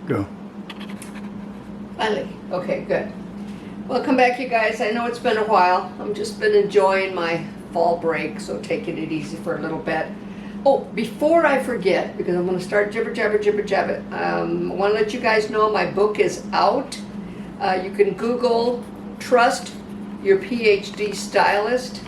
Go. Finally. Okay, good. Welcome back, you guys. I know it's been a while. I've just been enjoying my fall break, so taking it easy for a little bit. Oh, before I forget, because I'm going to start jibber jabber, I want to let you guys know my book is out. You can Google Trust Your PhD Stylist,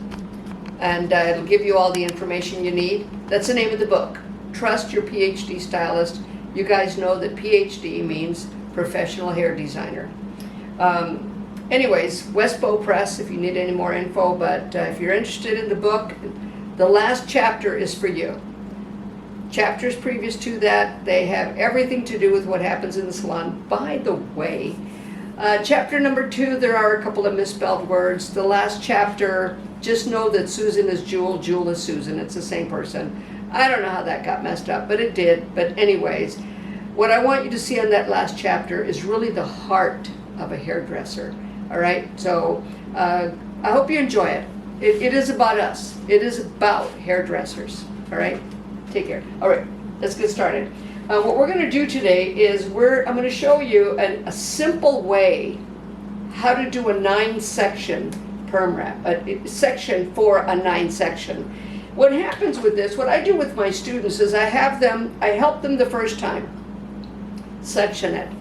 and it'll give you all the information you need. That's the name of the book, Trust Your PhD Stylist. You guys know that PhD means Professional Hair Designer. Anyways, Westbow Press if you need any more info, but if you're interested in the book, the last chapter is for you. Chapters previous to that, they have everything to do with what happens in the salon. By the way, chapter number 2, there are a couple of misspelled words. The last chapter, just know that Susan is Jewel, Jewel is Susan. It's the same person. I don't know how that got messed up, but it did. But anyways, what I want you to see on that last chapter is really the heart of a hairdresser. All right, so I hope you enjoy it. It is about us. It is about hairdressers. All right, take care. All right, let's get started. What we're going to do today is I'm going to show you a simple way how to do a 9-section perm wrap, a section for a 9-section. What happens with this, what I do with my students is I help them the first time, section it.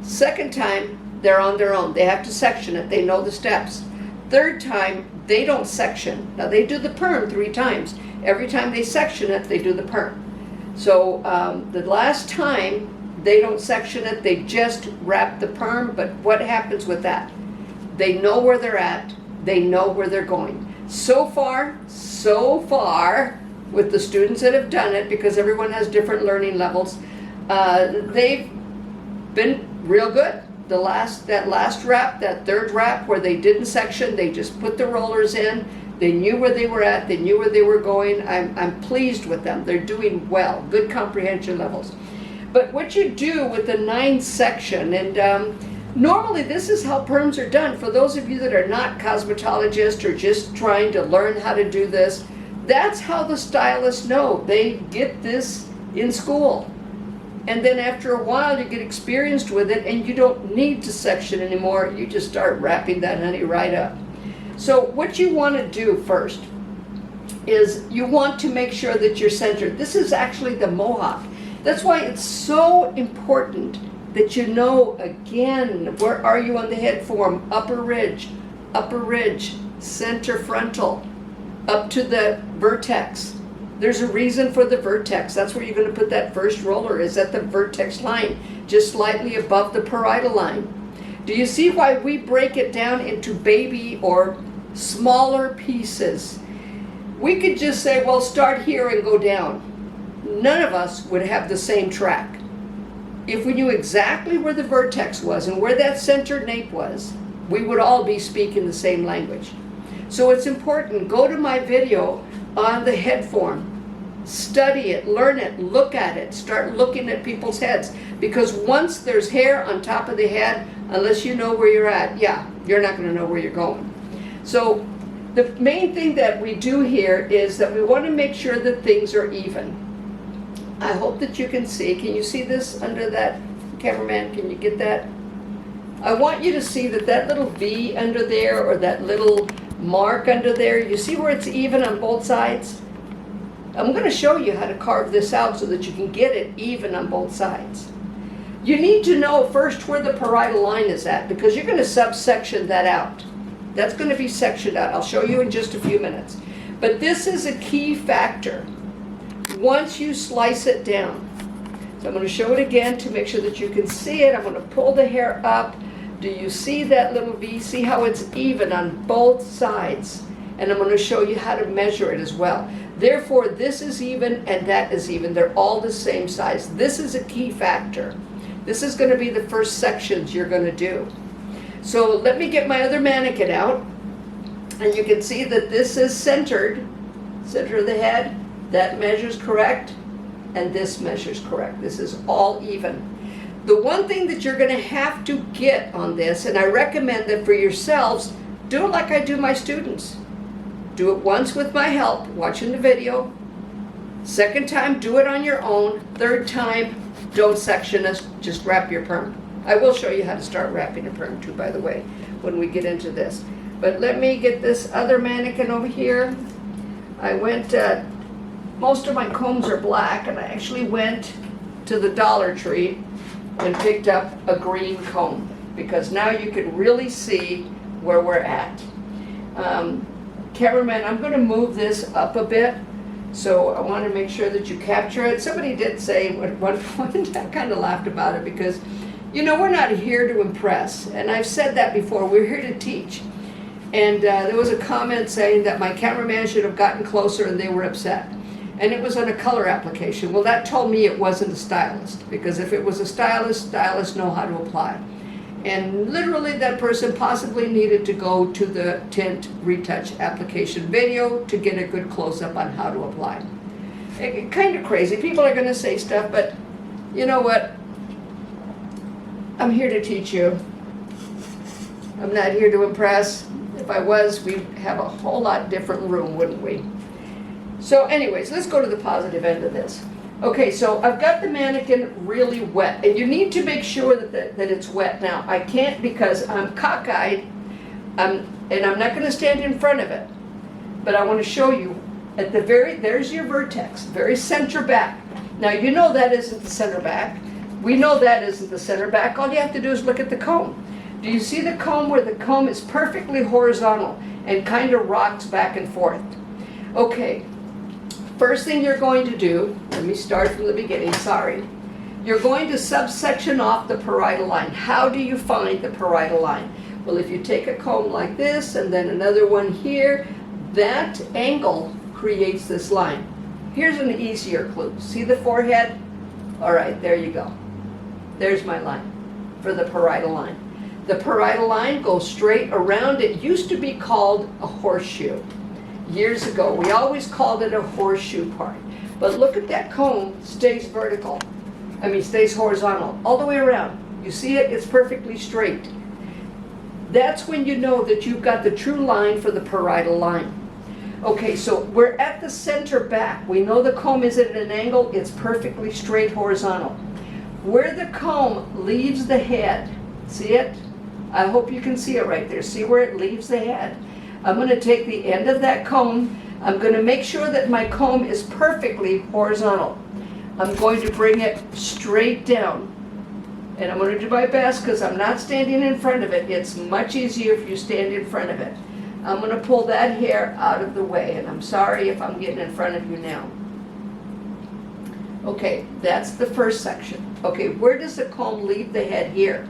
Second time, they're on their own. They have to section it. They know the steps. Third time, they don't section. Now they do the perm 3 times. Every time they section it, they do the perm. So the last time, they don't section it. They just wrap the perm. But what happens with that? They know where they're at. They know where they're going. So far, with the students that have done it, because everyone has different learning levels, they've been real good. That last wrap, that third wrap where they didn't section, they just put the rollers in. They knew where they were at. They knew where they were going. I'm pleased with them. They're doing well, good comprehension levels. But what you do with the 9-section, and normally this is how perms are done. For those of you that are not cosmetologists or just trying to learn how to do this, that's how the stylists know. They get this in school. And then after a while, you get experienced with it, and you don't need to section anymore. You just start wrapping that honey right up. So what you want to do first is you want to make sure that you're centered. This is actually the mohawk. That's why it's so important that you know, again, where are you on the head form? Upper ridge, center frontal, up to the vertex. There's a reason for the vertex. That's where you're going to put that first roller, is at the vertex line, just slightly above the parietal line. Do you see why we break it down into baby or smaller pieces? We could just say, well, start here and go down. None of us would have the same track. If we knew exactly where the vertex was and where that center nape was, we would all be speaking the same language. So it's important. Go to my video on the head form. Study it, learn it, look at it, start looking at people's heads. Because once there's hair on top of the head, unless you know where you're at, you're not going to know where you're going. So the main thing that we do here is that we want to make sure that things are even. I hope that you can see. Can you see this under that? Cameraman, can you get that? I want you to see that little V under there, or that little mark under there, you see where it's even on both sides? I'm going to show you how to carve this out so that you can get it even on both sides. You need to know first where the parietal line is at, because you're going to subsection that out. That's going to be sectioned out. I'll show you in just a few minutes. But this is a key factor once you slice it down. So I'm going to show it again to make sure that you can see it. I'm going to pull the hair up. Do you see that little V? See how it's even on both sides? And I'm going to show you how to measure it as well. Therefore, this is even and that is even. They're all the same size. This is a key factor. This is going to be the first sections you're going to do. So let me get my other mannequin out. And you can see that this is centered, center of the head. That measures correct. And this measures correct. This is all even. The one thing that you're going to have to get on this, and I recommend that for yourselves, do it like I do my students. Do it once with my help, watching the video. Second time, do it on your own. Third time, Don't section us, just wrap your perm. I will show you how to start wrapping a perm too, by the way, when we get into this. But let me get this other mannequin over here. I went, most of my combs are black, and I actually went to the Dollar Tree and picked up a green comb, because now you can really see where we're at. Cameraman, I'm going to move this up a bit, so I want to make sure that you capture it. Somebody did say at one point, I kind of laughed about it, because, you know, we're not here to impress, and I've said that before, we're here to teach. And there was a comment saying that my cameraman should have gotten closer and they were upset. And it was on a color application. Well, that told me it wasn't a stylist, because if it was a stylist, stylists know how to apply. And literally that person possibly needed to go to the tint retouch application video to get a good close-up on how to apply. Kind of crazy. People are going to say stuff, but you know what? I'm here to teach you. I'm not here to impress. If I was, we'd have a whole lot different room, wouldn't we? So anyways, let's go to the positive end of this. Okay, so I've got the mannequin really wet, and you need to make sure that it's wet. Now, I can't, because I'm cockeyed, and I'm not going to stand in front of it, but I want to show you at the there's your vertex, very center back. Now, you know that isn't the center back. We know that isn't the center back. All you have to do is look at the comb. Do you see the comb where the comb is perfectly horizontal and kind of rocks back and forth? Okay. First thing you're going to do, let me start from the beginning, sorry. You're going to subsection off the parietal line. How do you find the parietal line? Well, if you take a comb like this and then another one here, that angle creates this line. Here's an easier clue. See the forehead? All right, there you go. There's my line for the parietal line. The parietal line goes straight around. It used to be called a horseshoe. Years ago, we always called it a horseshoe part. But look at that comb, stays vertical. Stays horizontal, all the way around. You see it? It's perfectly straight. That's when you know that you've got the true line for the parietal line. Okay, so we're at the center back. We know the comb is at an angle. It's perfectly straight horizontal. Where the comb leaves the head, see it? I hope you can see it right there. See where it leaves the head? I'm going to take the end of that comb. I'm going to make sure that my comb is perfectly horizontal. I'm going to bring it straight down. And I'm going to do my best, because I'm not standing in front of it. It's much easier if you stand in front of it. I'm going to pull that hair out of the way, and I'm sorry if I'm getting in front of you now. Okay, that's the first section. Okay, where does the comb leave the head here?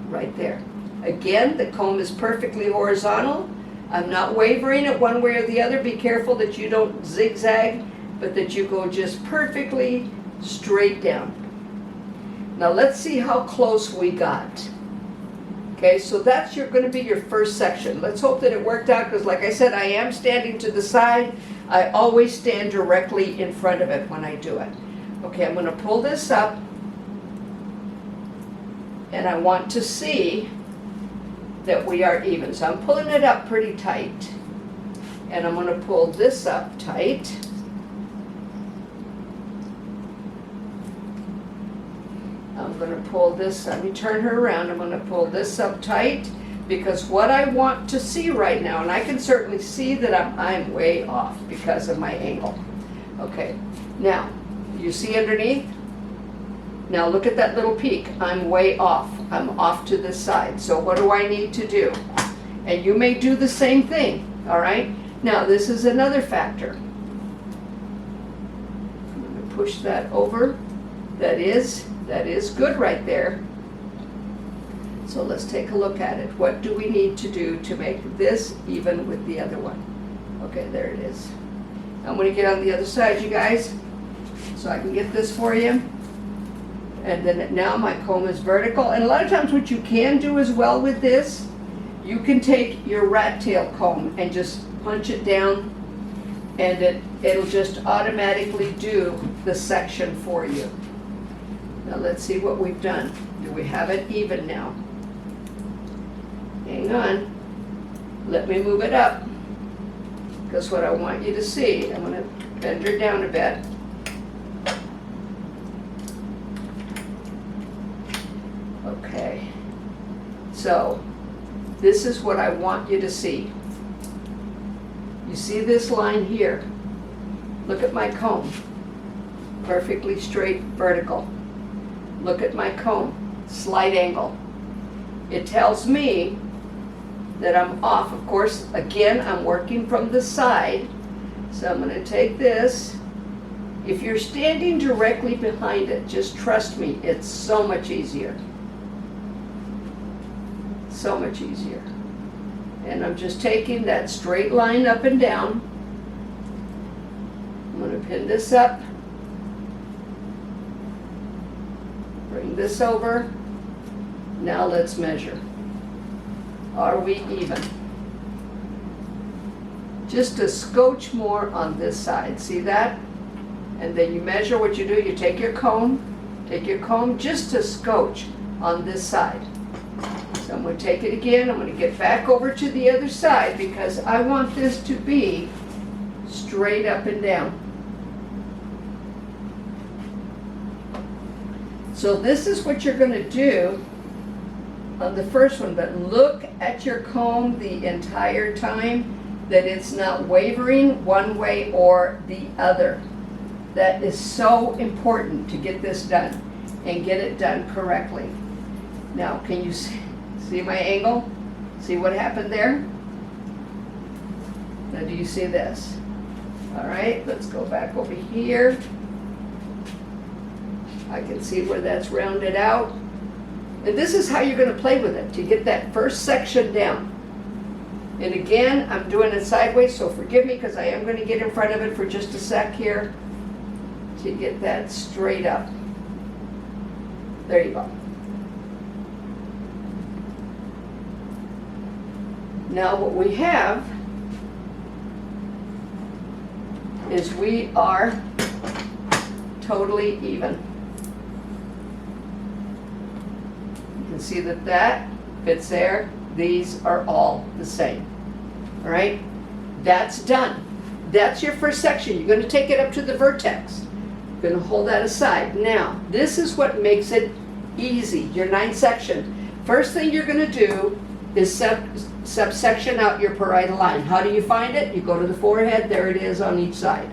Right there. Again, the comb is perfectly horizontal. I'm not wavering it one way or the other. Be careful that you don't zigzag, but that you go just perfectly straight down. Now let's see how close we got. Okay, so that's going to be your first section. Let's hope that it worked out, because like I said, I am standing to the side. I always stand directly in front of it when I do it. Okay, I'm going to pull this up, and I want to see that we are even. So I'm pulling it up pretty tight, and I'm going to pull this up tight. I'm going to pull this, let me turn her around, I'm going to pull this up tight, because what I want to see right now, and I can certainly see that I'm way off because of my angle. Okay, now, you see underneath? Now look at that little peak. I'm way off. I'm off to this side. So what do I need to do? And you may do the same thing, all right? Now this is another factor. I'm going to push that over. That is good right there. So let's take a look at it. What do we need to do to make this even with the other one? Okay, there it is. I'm going to get on the other side, you guys, so I can get this for you. And then now my comb is vertical. And a lot of times what you can do as well with this, you can take your rat tail comb and just punch it down, and it'll just automatically do the section for you. Now let's see what we've done. Do we have it even now? Hang on. Let me move it up, because what I want you to see, I'm going to bend her down a bit. Okay. So, this is what I want you to see. You see this line here? Look at my comb. Perfectly straight, vertical. Look at my comb. Slight angle. It tells me that I'm off. Of course, again, I'm working from the side. So I'm going to take this. If you're standing directly behind it, just trust me, it's so much easier. So much easier. And I'm just taking that straight line up and down. I'm going to pin this up. Bring this over. Now let's measure. Are we even? Just a scotch more on this side. See that? And then you measure. What you do, you take your comb just a scotch on this side. So I'm going to take it again. I'm going to get back over to the other side because I want this to be straight up and down. So this is what you're going to do on the first one, but look at your comb the entire time, that it's not wavering one way or the other. That is so important to get this done and get it done correctly. Now, can you see my angle? See what happened there? Now, do you see this? All right, let's go back over here. I can see where that's rounded out. And this is how you're going to play with it to get that first section down. And again, I'm doing it sideways, so forgive me because I am going to get in front of it for just a sec here to get that straight up. There you go. Now what we have is we are totally even. You can see that that fits there. These are all the same. All right? That's done. That's your first section. You're going to take it up to the vertex. You're going to hold that aside. Now, this is what makes it easy, your ninth section. First thing you're going to do is subsection out your parietal line. How do you find it? You go to the forehead. There it is on each side.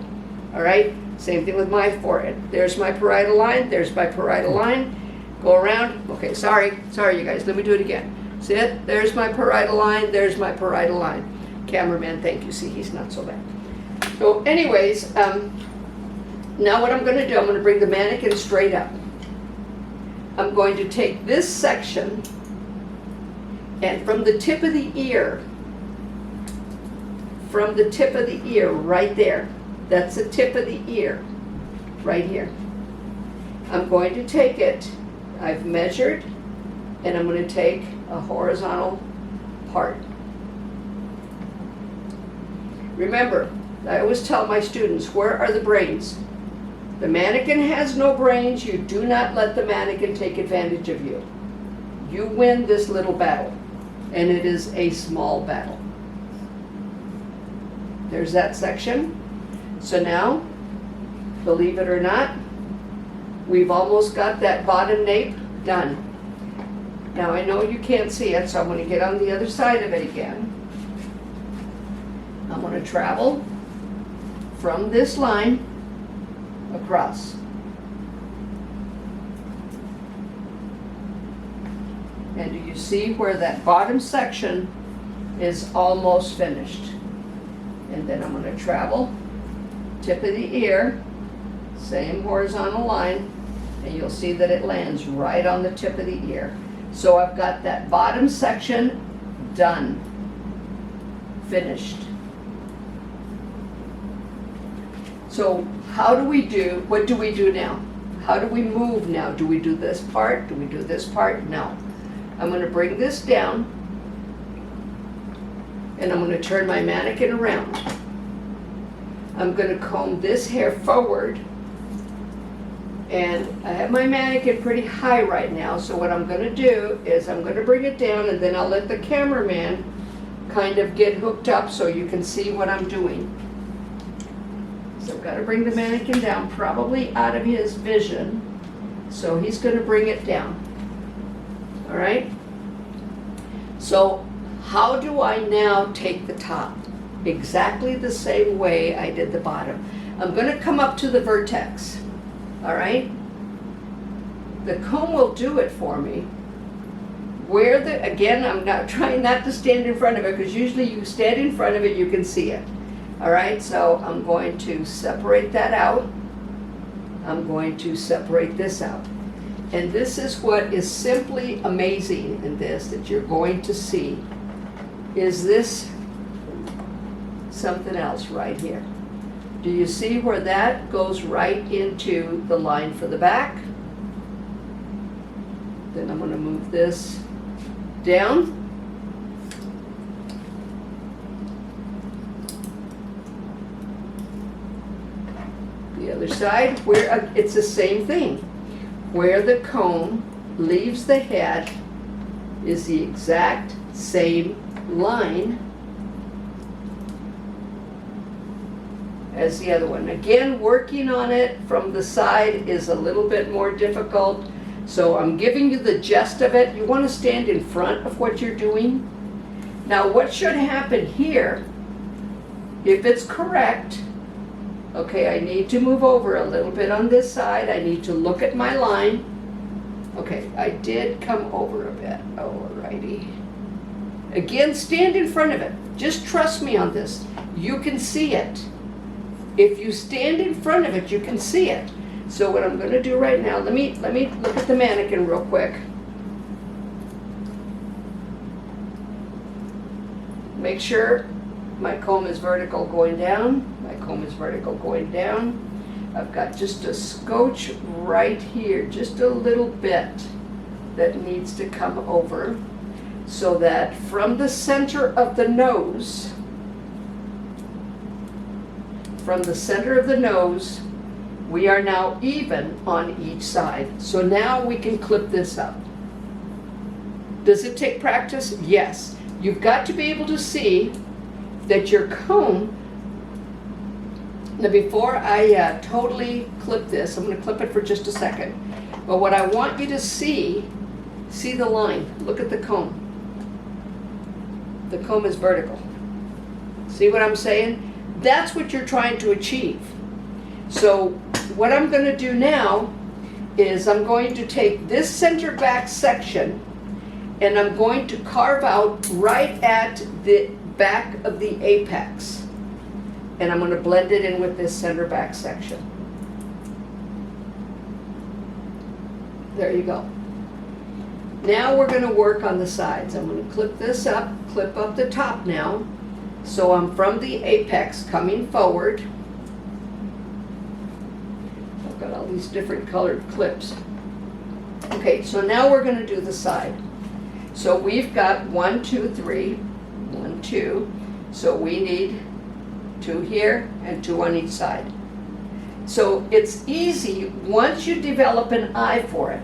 All right? Same thing with my forehead. There's my parietal line. There's my parietal line. Go around. Okay, sorry you guys. Let me do it again. See it? There's my parietal line. There's my parietal line. Cameraman, thank you. See, he's not so bad. So anyways, now what I'm going to do, I'm going to bring the mannequin straight up. I'm going to take this section and from the tip of the ear right there, that's the tip of the ear right here. I'm going to take it, I've measured, and I'm going to take a horizontal part. Remember, I always tell my students, where are the brains? The mannequin has no brains. You do not let the mannequin take advantage of you. You win this little battle, and it is a small battle. There's that section. So now, believe it or not, we've almost got that bottom nape done. Now I know you can't see it, so I'm going to get on the other side of it again. I'm going to travel from this line across. And do you see where that bottom section is almost finished? And then I'm going to travel, tip of the ear, same horizontal line, and you'll see that it lands right on the tip of the ear. So I've got that bottom section done, finished. So what do we do now? How do we move now? Do we do this part? Do we do this part? No. I'm going to bring this down and I'm going to turn my mannequin around. I'm going to comb this hair forward, and I have my mannequin pretty high right now, so what I'm going to do is I'm going to bring it down and then I'll let the cameraman kind of get hooked up so you can see what I'm doing. So I've got to bring the mannequin down, probably out of his vision, so he's going to bring it down. all right? So how do I now take the top? Exactly the same way I did the bottom. I'm going to come up to the vertex, all right? The comb will do it for me. Again, I'm not trying not to stand in front of it, because usually you stand in front of it, you can see it. All right, so I'm going to separate that out. I'm going to separate this out. And this is what is simply amazing in this that you're going to see. Is this something else right here? Do you see where that goes right into the line for the back? Then I'm going to move this down. The other side, where it's the same thing. Where the comb leaves the head is the exact same line as the other one. Again, working on it from the side is a little bit more difficult. So I'm giving you the gist of it. You want to stand in front of what you're doing. Now what should happen here, if it's correct, okay, I need to move over a little bit on this side. I need to look at my line. Okay, I did come over a bit. Alrighty. Again, stand in front of it. Just trust me on this. You can see it. If you stand in front of it, you can see it. So what I'm going to do right now, let me look at the mannequin real quick. Make sure my comb is vertical going down. My comb is vertical going down. I've got just a scotch right here, just a little bit that needs to come over, so that from the center of the nose, we are now even on each side. So now we can clip this up. Does it take practice? Yes. You've got to be able to see that your comb, now before I totally clip this, I'm going to clip it for just a second. But what I want you to see the line. Look at the comb. The comb is vertical. See what I'm saying? That's what you're trying to achieve. So what I'm going to do now is I'm going to take this center back section and I'm going to carve out right at the back of the apex. And I'm going to blend it in with this center back section. There you go. Now we're going to work on the sides. I'm going to clip this up, clip up the top now. So I'm from the apex coming forward. I've got all these different colored clips. Okay, so now we're going to do the side. So we've got 1, 2, 3, 1, 2. So we need 2 here and 2 on each side. So it's easy once you develop an eye for it.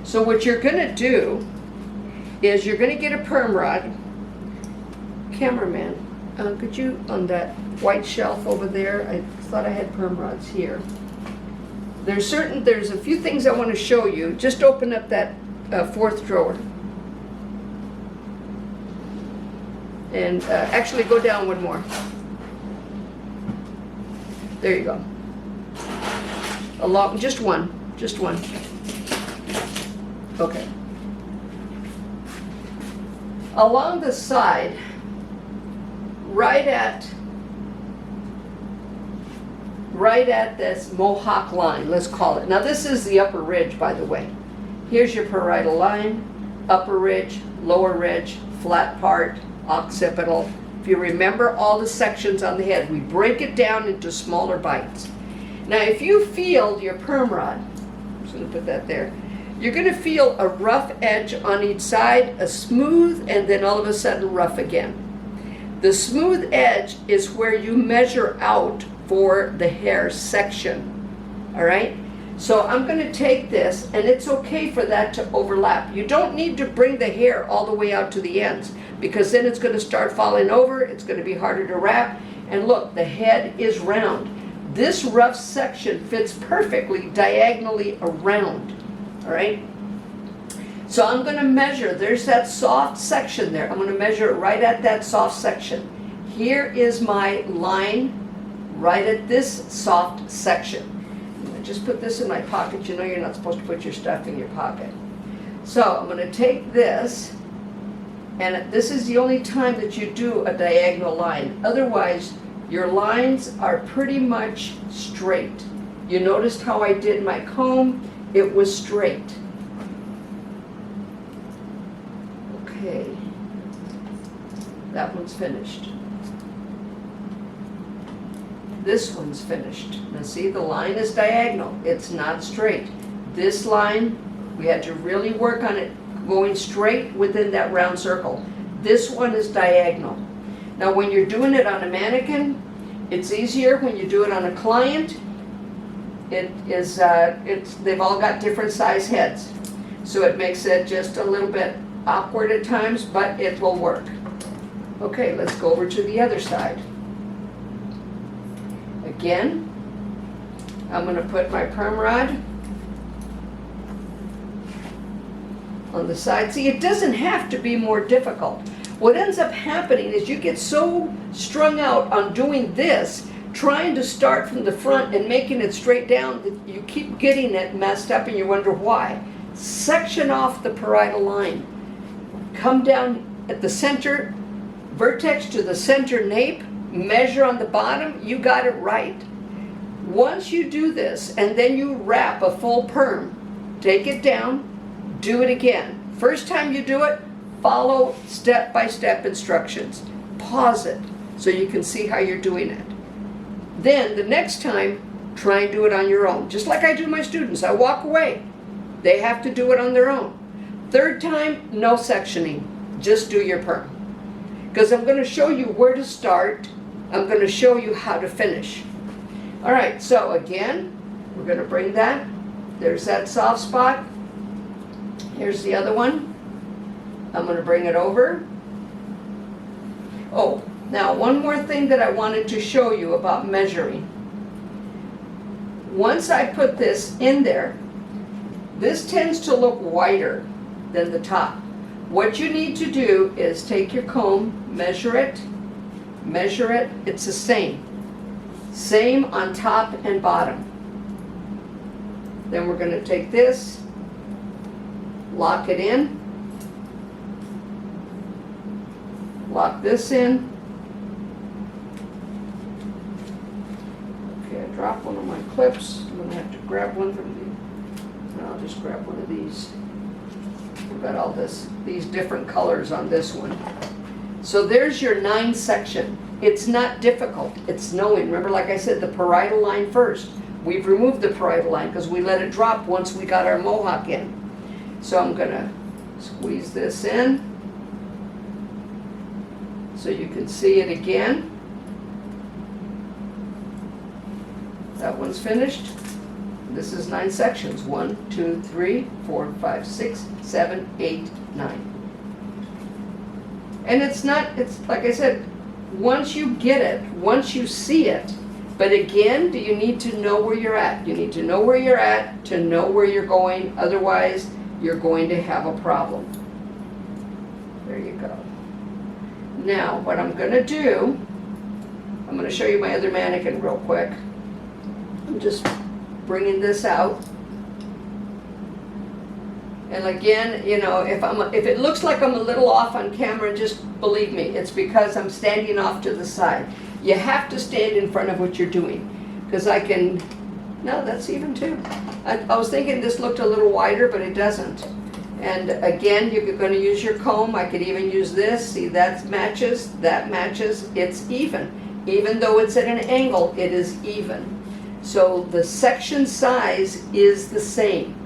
So what you're going to do is you're going to get a perm rod. Cameraman, could you, on that white shelf over there, I thought I had perm rods here. There's a few things I want to show you. Just open up that 4th drawer. And actually go down one more. There you go. Just one. Okay. Along the side, right at this mohawk line, let's call it. Now this is the upper ridge, by the way. Here's your parietal line, upper ridge, lower ridge, flat part, occipital. If you remember all the sections on the head, we break it down into smaller bites. Now if you feel your perm rod, I'm just going to put that there, you're going to feel a rough edge on each side, a smooth, and then all of a sudden rough again. The smooth edge is where you measure out for the hair section, all right? So I'm going to take this, and it's okay for that to overlap. You don't need to bring the hair all the way out to the ends, because then it's going to start falling over, it's going to be harder to wrap, and look, the head is round. This rough section fits perfectly diagonally around, all right? So I'm going to measure, there's that soft section there. I'm going to measure it right at that soft section. Here is my line right at this soft section. I'm going to just put this in my pocket. You know you're not supposed to put your stuff in your pocket. So I'm going to take this, and this is the only time that you do a diagonal line. Otherwise, your lines are pretty much straight. You noticed how I did my comb? It was straight. Okay, that one's finished. This one's finished. Now see, the line is diagonal. It's not straight. This line, we had to really work on it going straight within that round circle. This one is diagonal. Now when you're doing it on a mannequin, it's easier. When you do it on a client, they've all got different size heads. So it makes it just a little bit awkward at times, but it will work. Okay, let's go over to the other side. Again, I'm going to put my perm rod on the side. See, it doesn't have to be more difficult. What ends up happening is you get so strung out on doing this, trying to start from the front and making it straight down, that you keep getting it messed up and you wonder why. Section off the parietal line. Come down at the center vertex to the center nape, measure on the bottom, you got it right. Once you do this and then you wrap a full perm, take it down, do it again. First time you do it, follow step-by-step instructions. Pause it so you can see how you're doing it. Then the next time, try and do it on your own. Just like I do my students, I walk away. They have to do it on their own. Third time, no sectioning, just do your perm. Because I'm going to show you where to start, I'm going to show you how to finish. All right, so again, we're going to bring that. There's that soft spot. Here's the other one. I'm going to bring it over. Oh, now one more thing that I wanted to show you about measuring. Once I put this in there, this tends to look wider than the top. What you need to do is take your comb, measure it, it's the same. Same on top and bottom. Then we're going to take this, lock it in, lock this in. Okay, I dropped one of my clips. I'm going to have to grab one from the, I'll just grab one of these. We've got all these different colors on this one. So there's your 9 section. It's not difficult. It's knowing. Remember, like I said, the parietal line first. We've removed the parietal line because we let it drop once we got our mohawk in. So I'm going to squeeze this in so you can see it again. That one's finished. This is 9 sections. 1, 2, 3, 4, 5, 6, 7, 8, 9. And it's like I said, once you get it, once you see it, but again, do you need to know where you're at? You need to know where you're at to know where you're going. Otherwise, you're going to have a problem. There you go. Now, what I'm going to do, I'm going to show you my other mannequin real quick. I'm just bringing this out. And again, you know, if it looks like I'm a little off on camera, just believe me, it's because I'm standing off to the side. You have to stand in front of what you're doing, because no, that's even too. I was thinking this looked a little wider, but it doesn't. And again, you're going to use your comb. I could even use this. See, that matches, it's even. Even though it's at an angle, it is even. So the section size is the same.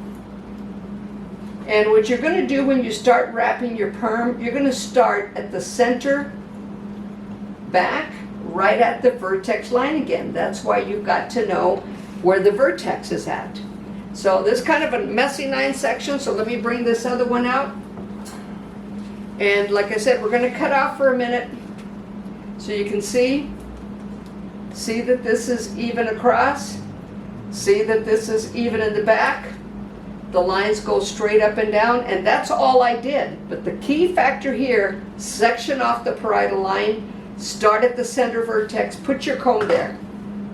And what you're going to do when you start wrapping your perm, you're going to start at the center back, right at the vertex line again. That's why you've got to know where the vertex is at. So this is kind of a messy 9 section, so let me bring this other one out. And like I said, we're going to cut off for a minute so you can see that this is even across, see that this is even in the back. the lines go straight up and down, and that's all I did. But the key factor here, section off the parietal line, start at the center vertex, put your comb there.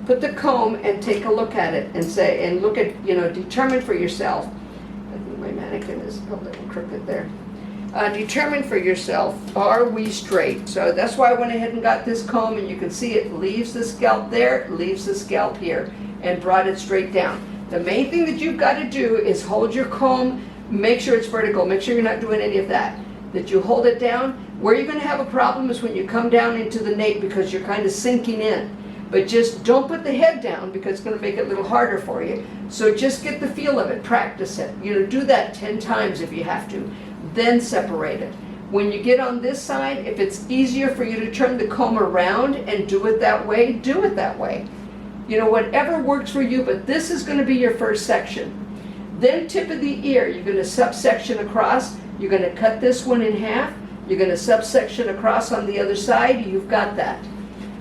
Put the comb and take a look at it and say, and look at, determine for yourself. I think my mannequin is a little crooked there. Determine for yourself, are we straight? So that's why I went ahead and got this comb, and you can see it leaves the scalp there, leaves the scalp here, and brought it straight down. The main thing that you've got to do is hold your comb, make sure it's vertical, make sure you're not doing any of that. That you hold it down. Where you're going to have a problem is when you come down into the nape because you're kind of sinking in. But just don't put the head down because it's going to make it a little harder for you. So just get the feel of it, practice it. Do that 10 times if you have to. Then separate it. When you get on this side, if it's easier for you to turn the comb around and do it that way, do it that way. Whatever works for you, but this is going to be your first section. Then tip of the ear, you're going to subsection across. You're going to cut this one in half. You're going to subsection across on the other side. You've got that.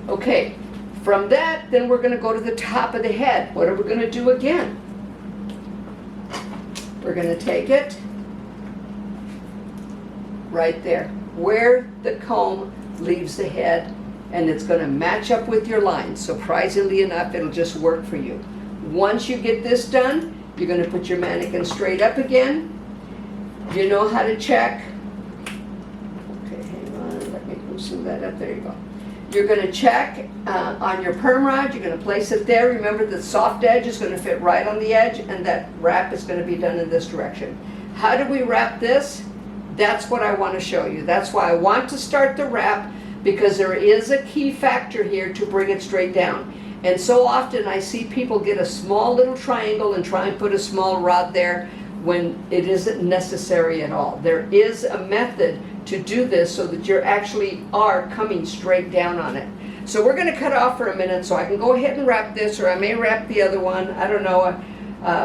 Okay, from that, then we're going to go to the top of the head. What are we going to do again? We're going to take it right there, where the comb leaves the head, and it's going to match up with your line. Surprisingly enough, it'll just work for you. Once you get this done, you're going to put your mannequin straight up again. You know how to check. Okay, hang on, let me loosen that up. There you go. You're going to check on your perm rod. You're going to place it there. Remember, the soft edge is going to fit right on the edge, and that wrap is going to be done in this direction. How do we wrap this? That's what I want to show you. That's why I want to start the wrap, because there is a key factor here to bring it straight down. And so often I see people get a small little triangle and try and put a small rod there when it isn't necessary at all. There is a method to do this so that you actually are coming straight down on it. So we're going to cut off for a minute so I can go ahead and wrap this, or I may wrap the other one. I don't know,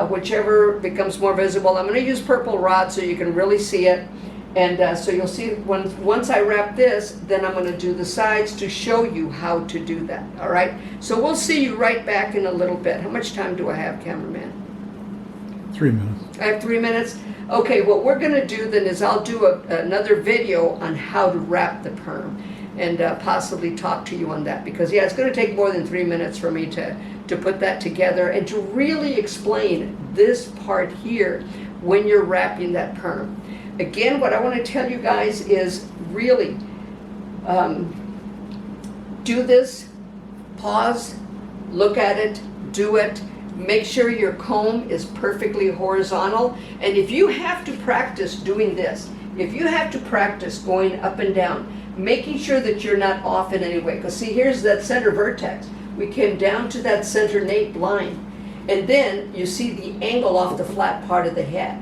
whichever becomes more visible. I'm going to use purple rod so you can really see it. And so you'll see once I wrap this, then I'm going to do the sides to show you how to do that. All right? So we'll see you right back in a little bit. How much time do I have, cameraman? 3 minutes. I have 3 minutes? Okay, what we're going to do then is I'll do another video on how to wrap the perm, and possibly talk to you on that, because yeah, it's going to take more than 3 minutes for me to put that together and to really explain this part here when you're wrapping that perm. Again, what I want to tell you guys is really do this, pause, look at it, do it. Make sure your comb is perfectly horizontal. And if you have to practice doing this, if you have to practice going up and down, making sure that you're not off in any way. Because see, here's that center vertex. We came down to that center nape line. And then you see the angle off the flat part of the head.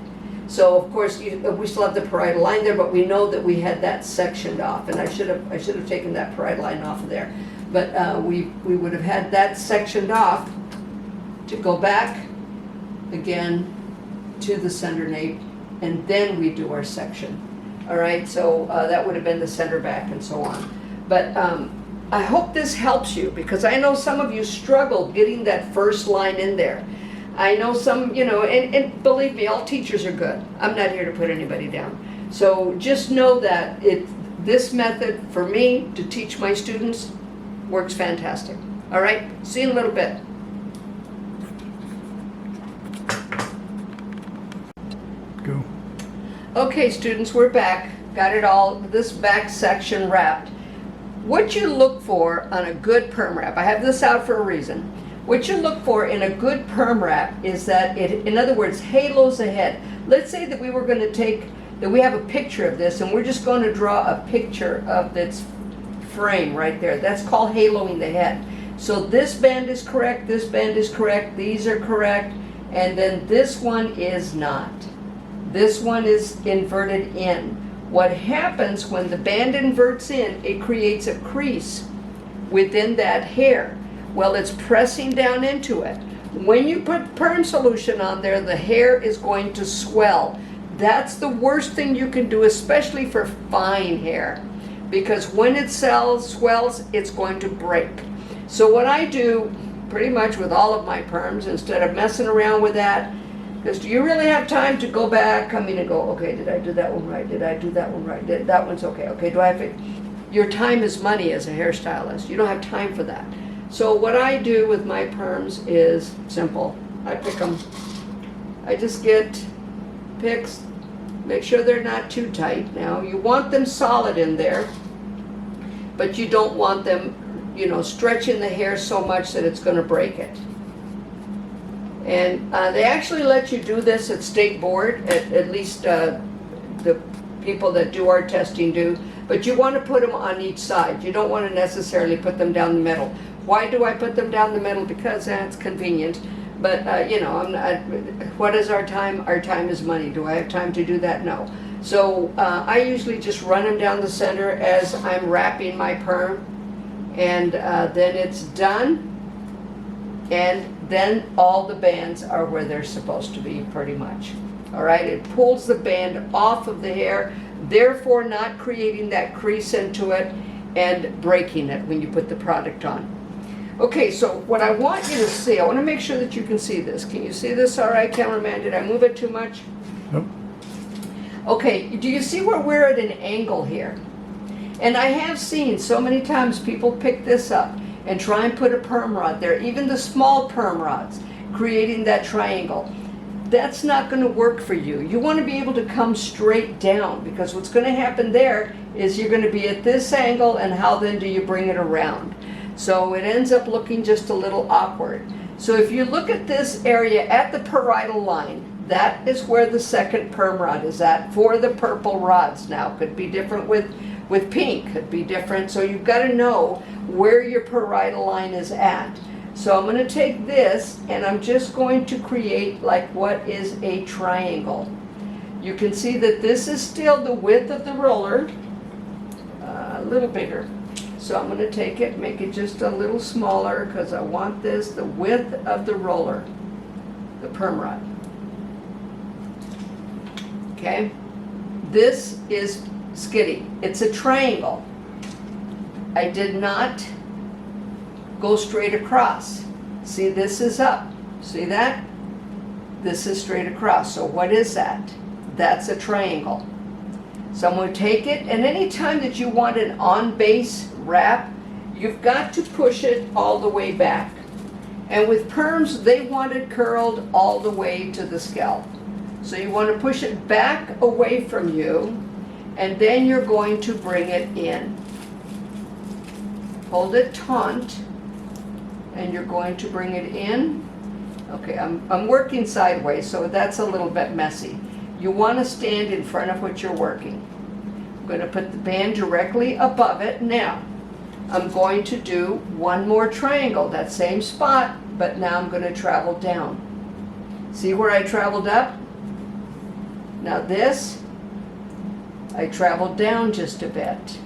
So of course, we still have the parietal line there, but we know that we had that sectioned off. And I should have taken that parietal line off of there. But we would have had that sectioned off to go back again to the center nape, and then we do our section. All right, so that would have been the center back and so on. But I hope this helps you, because I know some of you struggle getting that first line in there. I know some, and believe me, all teachers are good. I'm not here to put anybody down. So just know that this method for me to teach my students works fantastic. All right, see you in a little bit. Go. Okay, students, we're back. Got it all, this back section wrapped. What you look for on a good perm wrap, I have this out for a reason. What you look for in a good perm wrap is that it, in other words, halos the head. Let's say that we were going to that we have a picture of this, and we're just going to draw a picture of this frame right there. That's called haloing the head. So this band is correct, this band is correct, these are correct, and then this one is not. This one is inverted in. What happens when the band inverts in, it creates a crease within that hair. Well, it's pressing down into it. When you put perm solution on there, the hair is going to swell. That's the worst thing you can do, especially for fine hair, because when it swells, it's going to break. So what I do pretty much with all of my perms, instead of messing around with that, Because do you really have time to go back, and go, okay, did I do that one right? Did I do that one right? That one's okay. Okay, do I have to? Your time is money as a hairstylist. You don't have time for that. So what I do with my perms is simple. I pick them. I just get picks, make sure they're not too tight. Now, you want them solid in there, but you don't want them, stretching the hair so much that it's going to break it. And they actually let you do this at State Board, at least the people that do our testing do, but you want to put them on each side. You don't want to necessarily put them down the middle. Why do I put them down the middle? Because it's convenient. But, what is our time? Our time is money. Do I have time to do that? No. So I usually just run them down the center as I'm wrapping my perm, and then it's done. And then all the bands are where they're supposed to be, pretty much. All right, it pulls the band off of the hair, therefore not creating that crease into it and breaking it when you put the product on. Okay, so what I want you to see, I want to make sure that you can see this. Can you see this all right, cameraman? Did I move it too much? Nope. Okay, do you see where we're at an angle here? And I have seen so many times people pick this up and try and put a perm rod there, even the small perm rods, creating that triangle. That's not going to work for you. You want to be able to come straight down, because what's going to happen there is you're going to be at this angle, and how then do you bring it around? So it ends up looking just a little awkward. So if you look at this area at the parietal line, that is where the second perm rod is at for the purple rods. Now, could be different with pink, could be different. So you've got to know where your parietal line is at. So I'm going to take this and I'm just going to create like what is a triangle. You can see that this is still the width of the roller, a little bigger. So I'm going to take it, make it just a little smaller, because I want this the width of the roller, the perm rod. Okay? This is skitty. It's a triangle. I did not go straight across. See, this is up. See that? This is straight across. So what is that? That's a triangle. So I'm going to take it, and anytime that you want an on-base wrap, you've got to push it all the way back. And with perms, they want it curled all the way to the scalp. So you want to push it back away from you, and then you're going to bring it in. Hold it taut, and you're going to bring it in. Okay, I'm working sideways, so that's a little bit messy. You want to stand in front of what you're working. I'm going to put the band directly above it. Now, I'm going to do one more triangle, that same spot, but now I'm going to travel down. See where I traveled up? Now this, I traveled down just a bit.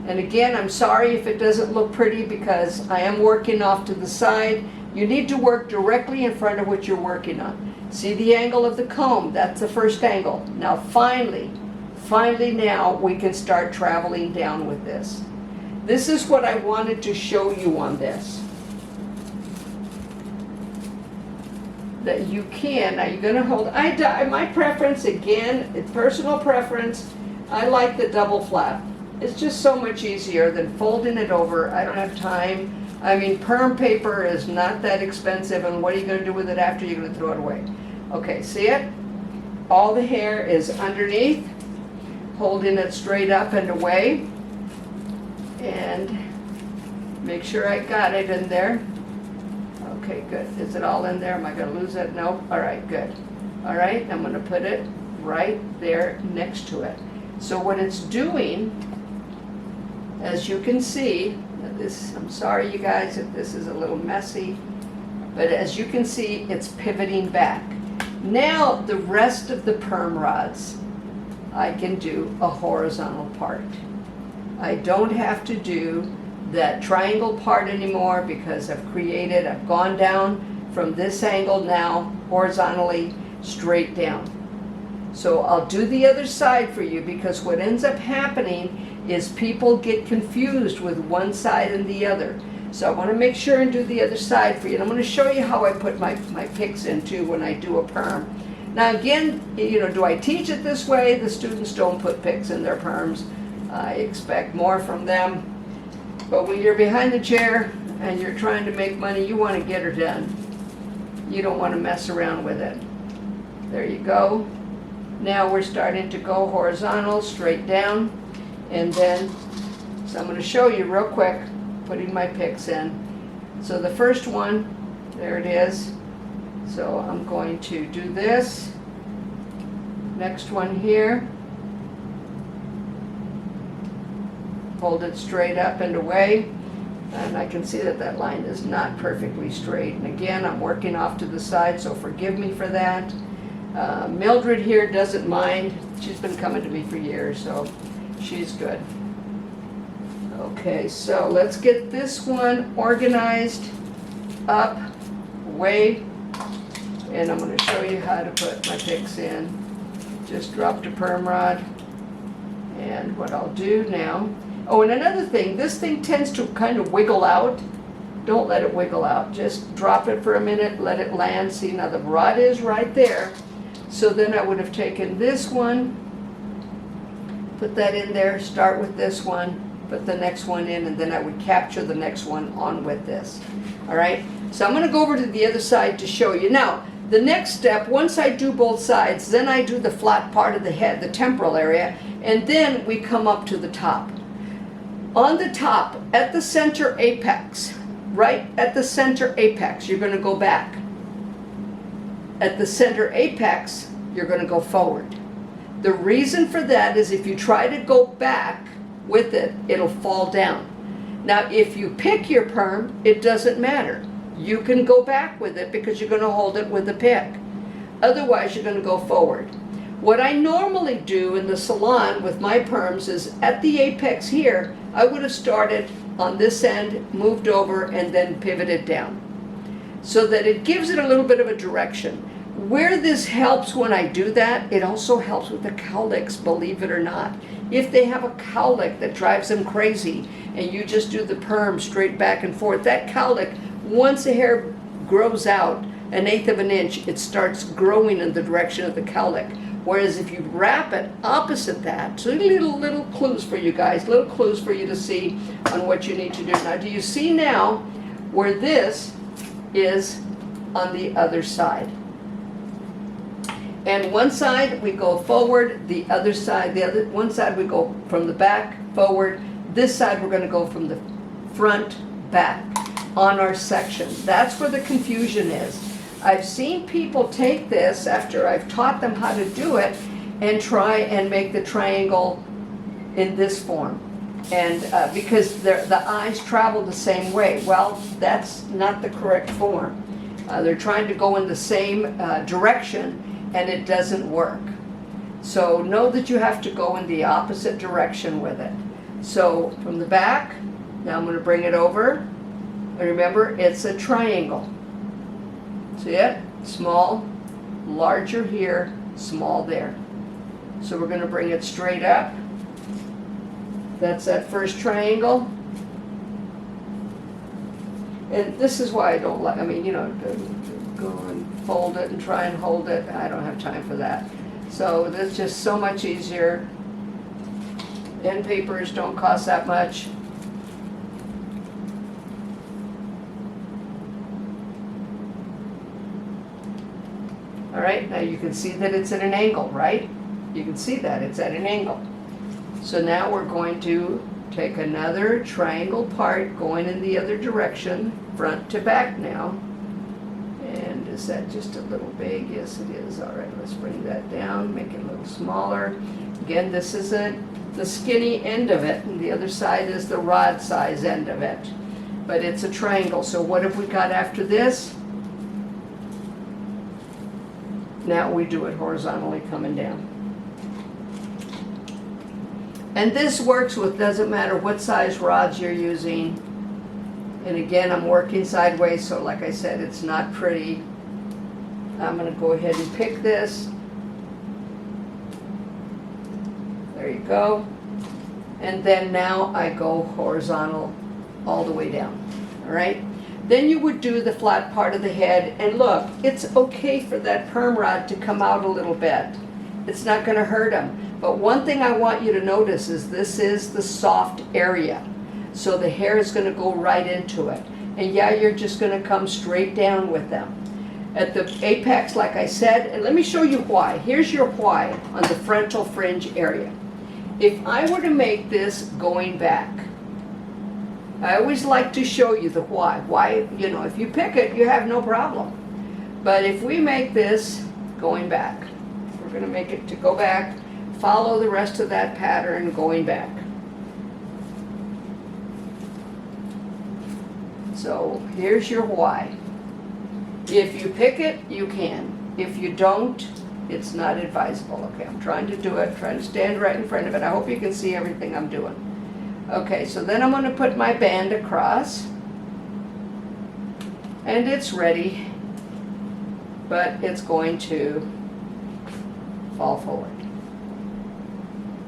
And again, I'm sorry if it doesn't look pretty, because I am working off to the side. You need to work directly in front of what you're working on. See the angle of the comb? That's the first angle. Now finally now we can start traveling down with this. This is what I wanted to show you on this. That you can, now you're going to hold, my preference, again, personal preference, I like the double flap. It's just so much easier than folding it over. I don't have time. I mean, perm paper is not that expensive, and what are you going to do with it after? You're going to throw it away. Okay, see it? All the hair is underneath, holding it straight up and away. And make sure I got it in there. Okay, good. Is it all in there? Am I going to lose it? Nope. All right, good. All right, I'm going to put it right there next to it. So what it's doing, as you can see, this, I'm sorry you guys if this is a little messy, but as you can see, it's pivoting back. Now the rest of the perm rods, I can do a horizontal part. I don't have to do that triangle part anymore, because I've gone down from this angle now horizontally straight down. So I'll do the other side for you, because what ends up happening is people get confused with one side and the other. So I want to make sure and do the other side for you. And I'm going to show you how I put my picks in too when I do a perm. Now again, do I teach it this way? The students don't put picks in their perms. I expect more from them. But when you're behind the chair and you're trying to make money, you want to get her done. You don't want to mess around with it. There you go. Now we're starting to go horizontal, straight down. And then, so I'm going to show you real quick, putting my picks in. So the first one, there it is. So I'm going to do this. Next one here. Hold it straight up and away. And I can see that that line is not perfectly straight. And again, I'm working off to the side, so forgive me for that. Mildred here doesn't mind. She's been coming to me for years, so she's good. Okay, so let's get this one organized up, away, and I'm going to show you how to put my picks in. Just drop the perm rod, and what I'll do now, oh, and another thing, this thing tends to kind of wiggle out. Don't let it wiggle out. Just drop it for a minute, let it land. See, now the rod is right there. So then I would have taken this one, put that in there, start with this one, put the next one in, and then I would capture the next one on with this. All right, so I'm going to go over to the other side to show you. Now, the next step, once I do both sides, then I do the flat part of the head, the temporal area, and then we come up to the top. On the top, at the center apex, right at the center apex, you're going to go back. At the center apex, you're going to go forward. The reason for that is if you try to go back with it, it'll fall down. Now, if you pick your perm, it doesn't matter. You can go back with it because you're going to hold it with a pick. Otherwise, you're going to go forward. What I normally do in the salon with my perms is at the apex here, I would have started on this end, moved over, and then pivoted down, so that it gives it a little bit of a direction. Where this helps when I do that, it also helps with the cowlicks, believe it or not. If they have a cowlick that drives them crazy and you just do the perm straight back and forth, that cowlick, once the hair grows out 1/8 of an inch, it starts growing in the direction of the cowlick. Whereas if you wrap it opposite that, so little clues for you guys, little clues for you to see on what you need to do. Now, do you see now where this is on the other side? And one side we go forward, the other side, one side we go from the back forward, this side we're going to go from the front back on our section. That's where the confusion is. I've seen people take this after I've taught them how to do it and try and make the triangle in this form. And because the eyes travel the same way. Well, that's not the correct form. They're trying to go in the same direction, and it doesn't work. So know that you have to go in the opposite direction with it. So from the back, now I'm going to bring it over. And remember, it's a triangle. See it? Small, larger here, small there. So we're going to bring it straight up. That's that first triangle. And this is why I don't like, go and fold it and try and hold it. I don't have time for that. So that's just so much easier. End papers don't cost that much. All right, now you can see that it's at an angle, right? You can see that it's at an angle. So now we're going to take another triangle part going in the other direction, front to back now. And is that just a little big? Yes, it is. All right, let's bring that down, make it a little smaller. Again, this is the skinny end of it, and the other side is the rod size end of it. But it's a triangle, so what have we got after this? Now we do it horizontally coming down. And this works with, doesn't matter what size rods you're using. And again, I'm working sideways, so like I said, it's not pretty. I'm going to go ahead and pick this. There you go. And then now I go horizontal all the way down. all right? Then you would do the flat part of the head, and look, it's okay for that perm rod to come out a little bit. It's not gonna hurt them. But one thing I want you to notice is this is the soft area. So the hair is gonna go right into it. And yeah, you're just gonna come straight down with them. At the apex, like I said, and let me show you why. Here's your why on the frontal fringe area. If I were to make this going back, I always like to show you the why. Why, you know, if you pick it, you have no problem. But if we make this going back, we're gonna make it to go back, follow the rest of that pattern going back. So here's your why. If you pick it, you can. If you don't, it's not advisable. Okay, I'm trying to do it, trying to stand right in front of it. I hope you can see everything I'm doing. Okay, so then I'm going to put my band across. And it's ready, but it's going to fall forward.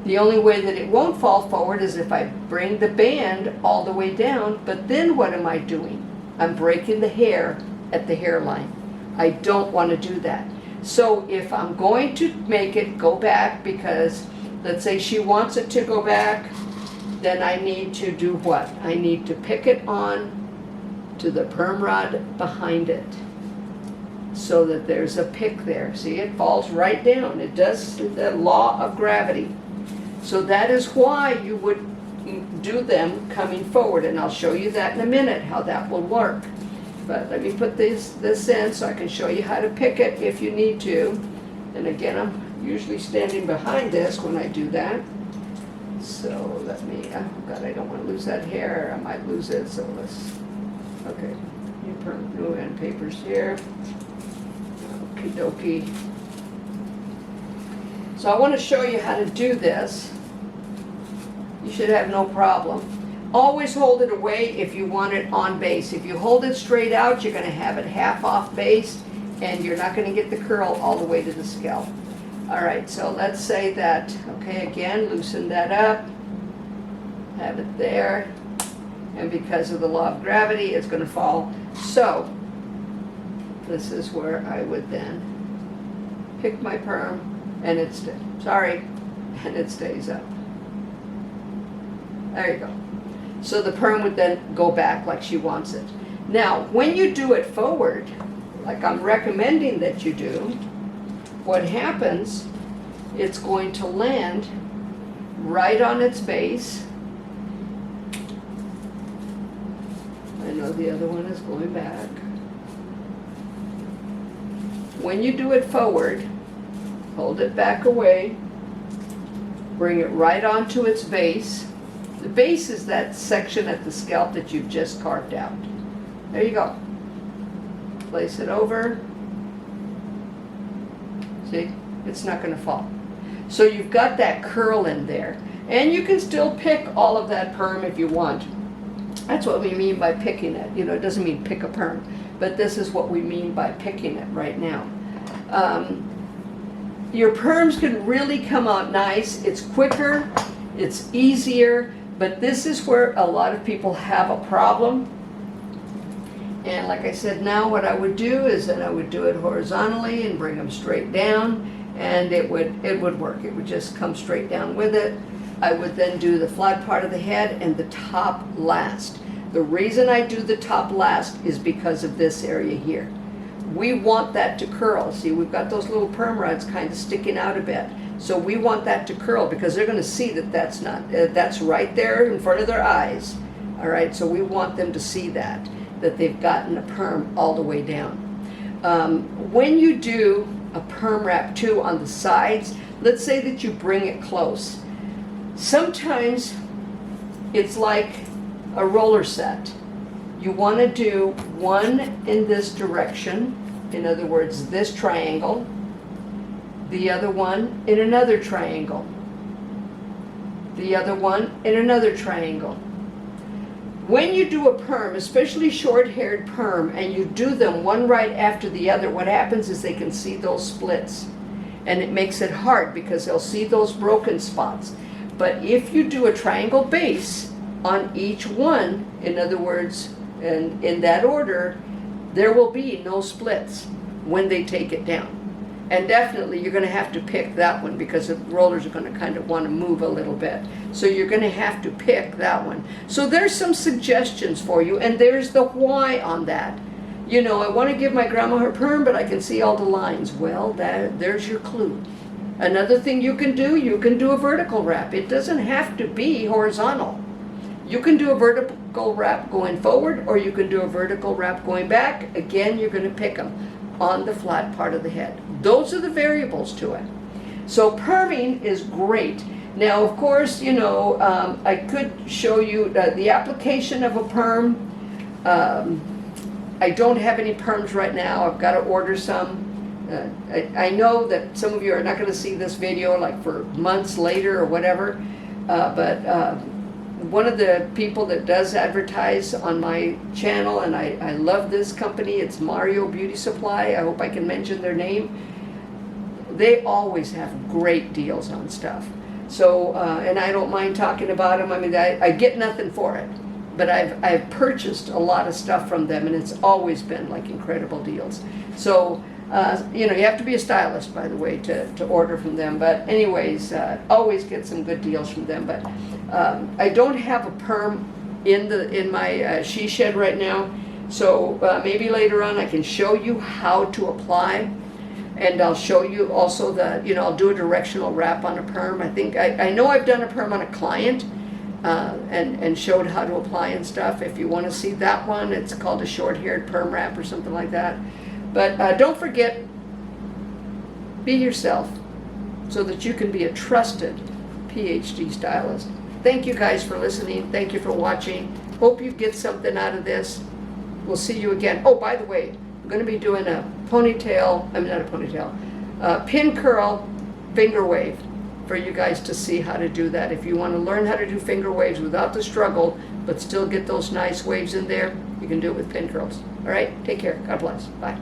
The only way that it won't fall forward is if I bring the band all the way down, but then what am I doing? I'm breaking the hair at the hairline. I don't want to do that. So if I'm going to make it go back, because let's say she wants it to go back, then I need to do what? I need to pick it on to the perm rod behind it so that there's a pick there. See, it falls right down. It does the law of gravity. So that is why you would do them coming forward, and I'll show you that in a minute, how that will work. But let me put this in so I can show you how to pick it if you need to. And again, I'm usually standing behind this when I do that. So let me, oh God, I don't want to lose that hair. I might lose it, so let's, okay. New end papers here. Okie dokie. So I want to show you how to do this. You should have no problem. Always hold it away if you want it on base. If you hold it straight out, you're going to have it half off base, and you're not going to get the curl all the way to the scalp. All right, so let's say that, okay, again, loosen that up, have it there, and because of the law of gravity, it's going to fall. So this is where I would then pick my perm, and it stays up. There you go. So the perm would then go back like she wants it. Now, when you do it forward, like I'm recommending that you do, what happens, it's going to land right on its base. I know the other one is going back. When you do it forward, hold it back away, bring it right onto its base. The base is that section at the scalp that you've just carved out. There you go. Place it over. See, it's not going to fall. So you've got that curl in there. And you can still pick all of that perm if you want. That's what we mean by picking it. You know, it doesn't mean pick a perm, but this is what we mean by picking it right now. Your perms can really come out nice. It's quicker, it's easier, but this is where a lot of people have a problem. And like I said, now what I would do is that I would do it horizontally and bring them straight down, and it would work. It would just come straight down with it. I would then do the flat part of the head and the top last. The reason I do the top last is because of this area here. We want that to curl. See, we've got those little perm rods kind of sticking out a bit. So we want that to curl because they're going to see that that's right there in front of their eyes. All right, so we want them to see that they've gotten a perm all the way down. When you do a perm wrap too on the sides, let's say that you bring it close. Sometimes it's like a roller set. You want to do one in this direction, in other words, this triangle, the other one in another triangle, the other one in another triangle. When you do a perm, especially short-haired perm, and you do them one right after the other, what happens is they can see those splits. And it makes it hard because they'll see those broken spots. But if you do a triangle base on each one, in other words, and in that order, there will be no splits when they take it down. And definitely you're going to have to pick that one because the rollers are going to kind of want to move a little bit. So you're going to have to pick that one. So there's some suggestions for you, and there's the why on that. You know, I want to give my grandma her perm, but I can see all the lines. Well, there's your clue. Another thing you can do a vertical wrap. It doesn't have to be horizontal. You can do a vertical wrap going forward, or you can do a vertical wrap going back. Again, you're going to pick them on the flat part of the head. Those are the variables to it. So perming is great. Now, of course, you know, I could show you the application of a perm. I don't have any perms right now. I've got to order some. I know that some of you are not going to see this video like for months later or whatever, but one of the people that does advertise on my channel, and I love this company, it's Mario Beauty Supply. I hope I can mention their name. They always have great deals on stuff. So, and I don't mind talking about them. I mean, I get nothing for it, but I've purchased a lot of stuff from them, and it's always been like incredible deals. So, you know, you have to be a stylist, by the way, to order from them. But anyways, always get some good deals from them. But I don't have a perm in my she shed right now. So maybe later on I can show you how to apply. And I'll show you also I'll do a directional wrap on a perm. I know I've done a perm on a client and showed how to apply and stuff. If you want to see that one, it's called a short-haired perm wrap or something like that. But don't forget, be yourself so that you can be a trusted PhD stylist. Thank you guys for listening. Thank you for watching. Hope you get something out of this. We'll see you again. Oh, by the way, I'm going to be doing a pin curl finger wave for you guys to see how to do that. If you want to learn how to do finger waves without the struggle, but still get those nice waves in there, you can do it with pin curls. All right? Take care. God bless. Bye.